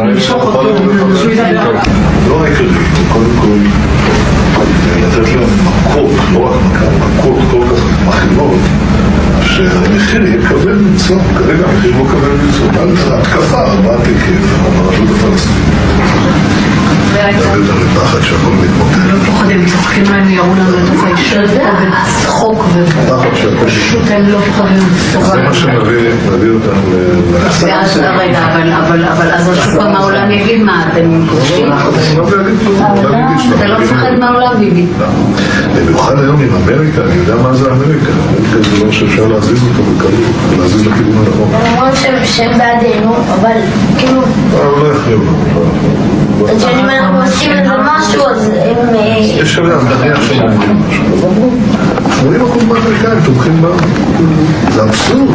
למשוך אותו, שהוא ידבר. לא העיקרי, קודם כל לתת להם מכות, לא רק מכות כל כך מכינות, שהמחיר יהיה כבד מצוא, כרגע המחיר לא כבד מצוא, על התקפה רבת היקף ברשות הפלסטינית. דוד הרי פחד שהכל מתמוטט. לא פוחדים, צוחקים להם יראו לנו לתוך הישר וצחוק ופשוט הם לא פוחדים. זה מה שמביא אותנו ואז רגע, אבל אז שוב העולם יגיד מה, אתם חושבים? אתה לא מפחד מהעולם ביבי. במיוחד היום עם אמריקה, אני יודע מה זה אמריקה. אמריקה זה לא שאפשר להזיז אותו בקלות, להזיז לכיוון הנכון. אומרים שהם בעדינו, אבל כאילו... לא יכולים. אם אנחנו עושים איזה משהו, אז הם... יש עליה, אז נניח שהם אומרים משהו. 80% מהאמריקאים תומכים בה. זה אבסורד.